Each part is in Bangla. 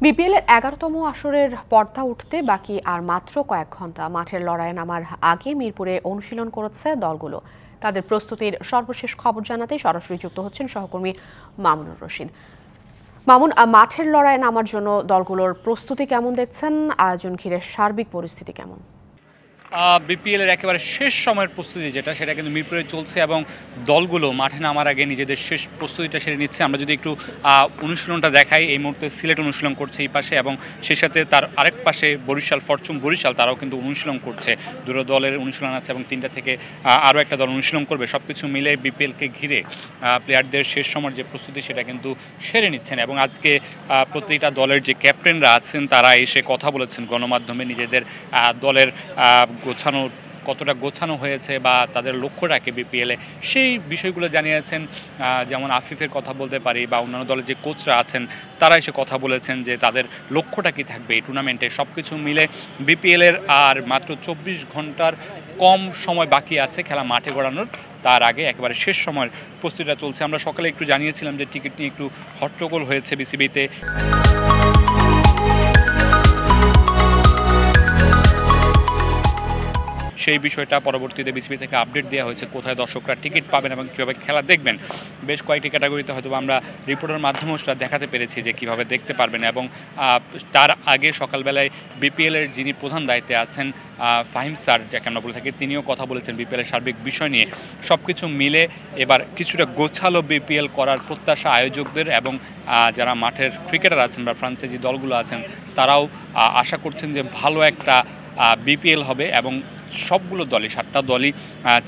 বিপিএলের ১১তম আসরের পর্দা উঠতে বাকি আর মাত্র কয়েক ঘন্টা। মাঠের লড়াইয়ে নামার আগে মিরপুরে অনুশীলন করেছে দলগুলো। তাদের প্রস্তুতির সর্বশেষ খবর জানাতে সরাসরি যুক্ত হচ্ছেন সহকর্মী মামুনুর রশিদ। মামুন, মাঠের লড়াইয়ে নামার জন্য দলগুলোর প্রস্তুতি কেমন দেখছেন? আয়োজন ঘিরে সার্বিক পরিস্থিতি কেমন? বিপিএলের একেবারে শেষ সময়ের প্রস্তুতি সেটা কিন্তু মিরপুরে চলছে এবং দলগুলো মাঠে নামার আগে নিজেদের শেষ প্রস্তুতিটা সেরে নিচ্ছে। আমরা যদি একটু অনুশীলনটা দেখাই, এই মুহূর্তে সিলেট অনুশীলন করছে এই পাশে, এবং সেই সাথে তার আরেক পাশে ফরচুন বরিশাল তারাও কিন্তু অনুশীলন করছে। দুটো দলের অনুশীলন আছে এবং 3টা থেকে আরও একটা দল অনুশীলন করবে। সব কিছু মিলে বিপিএলকে ঘিরে প্লেয়ারদের শেষ সময়ের যে প্রস্তুতি সেটা কিন্তু সেরে নিচ্ছেন। এবং আজকে প্রতিটা দলের যে ক্যাপ্টেনরা আছেন তারা এসে কথা বলেছেন গণমাধ্যমে, নিজেদের দলের কতটা গোছানো হয়েছে বা তাদের লক্ষ্যটাকে বিপিএলে সেই বিষয়গুলো জানিয়েছেন। যেমন আফিফের কথা বলতে পারি বা অন্যান্য দলের যে কোচরা আছেন তারা এসে কথা বলেছেন যে তাদের লক্ষ্যটা কী থাকবে এই টুর্নামেন্টে। সব কিছু মিলে বিপিএলের আর মাত্র 24 ঘন্টার কম সময় বাকি আছে খেলা মাঠে গড়ানোর। তার আগে একেবারে শেষ সময়ের প্রস্তুতিটা চলছে। আমরা সকালে একটু জানিয়েছিলাম যে টিকিট নিয়ে একটু হট্টগোল হয়েছে বিসিবিতে। সেই বিষয়টা পরবর্তীতে বিসিবি থেকে আপডেট দেওয়া হয়েছে, কোথায় দর্শকরা টিকিট পাবেন এবং কীভাবে খেলা দেখবেন। বেশ কয়েকটি ক্যাটাগরিতে হয়তো আমরা রিপোর্টের মাধ্যমেও সেটা দেখাতে পেরেছি যে কীভাবে দেখতে পারবেন। এবং তার আগে সকালবেলায় বিপিএলের যিনি প্রধান দায়িত্বে আছেন ফাহিম স্যার, যাকে আমরা বলে থাকি, তিনিও কথা বলেছেন বিপিএলের সার্বিক বিষয় নিয়ে। সব কিছু মিলে এবার কিছুটা গোছালো বিপিএল করার প্রত্যাশা আয়োজকদের, এবং যারা মাঠের ক্রিকেটার আছেন বা ফ্রাঞ্চাইজি দলগুলো আছেন তারাও আশা করছেন যে ভালো একটা বিপিএল হবে এবং সবগুলো দলই 7টা দলই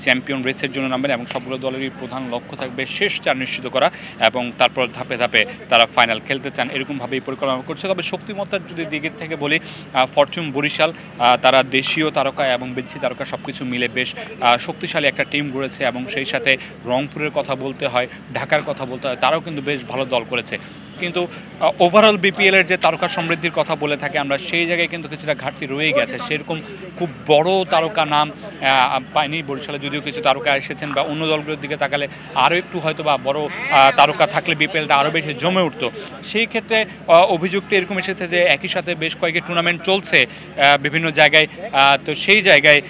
চ্যাম্পিয়ন রেসের জন্য নামবেন এবং সবগুলো দলেরই প্রধান লক্ষ্য থাকবে শেষ 4 নিশ্চিত করা এবং তারপর ধাপে ধাপে তারা ফাইনাল খেলতে চান, এরকমভাবেই পরিকল্পনা করছে। তবে শক্তিমত্তার যদি দিকের থেকে বলি, ফরচুন বরিশাল তারা দেশীয় তারকা এবং বিদেশি তারকা সব কিছু মিলে বেশ শক্তিশালী একটা টিম গড়েছে। এবং সেই সাথে রংপুরের কথা বলতে হয়, ঢাকার কথা বলতে হয়, তারাও কিন্তু বেশ ভালো দল করেছে। কিন্তু ওভারঅল বিপিএলের যে তারকা সমৃদ্ধির কথা বলে থাকে আমরা, সেই জায়গায় কিন্তু কিছুটা ঘাটতি রয়ে গেছে। সেরকম খুব বড় তারকা নাম পায়নি বরিশালে, যদিও কিছু তারকা এসেছেন, বা অন্য দলগুলোর দিকে তাকালে আরও একটু হয়তো বা বড় তারকা থাকলে বিপিএলটা আরও বেশি জমে উঠতো। সেই ক্ষেত্রে অভিযোগটি এরকম এসেছে যে একই সাথে বেশ কয়েকটি টুর্নামেন্ট চলছে বিভিন্ন জায়গায়, তো সেই জায়গায়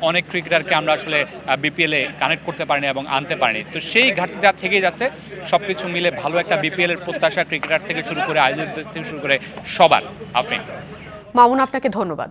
অনেক ক্রিকেটারকে আমরা আসলে বিপিএলে কানেক্ট করতে পারিনি এবং আনতে পারিনি। তো সেই ঘাটতিটা থেকেই যাচ্ছে। সব কিছু মিলে ভালো একটা বিপিএলের প্রত্যাশা ক্রিকেটার থেকে শুরু করে আয়োজকদের থেকে শুরু করে সবার। মামুন, আপনাকে ধন্যবাদ।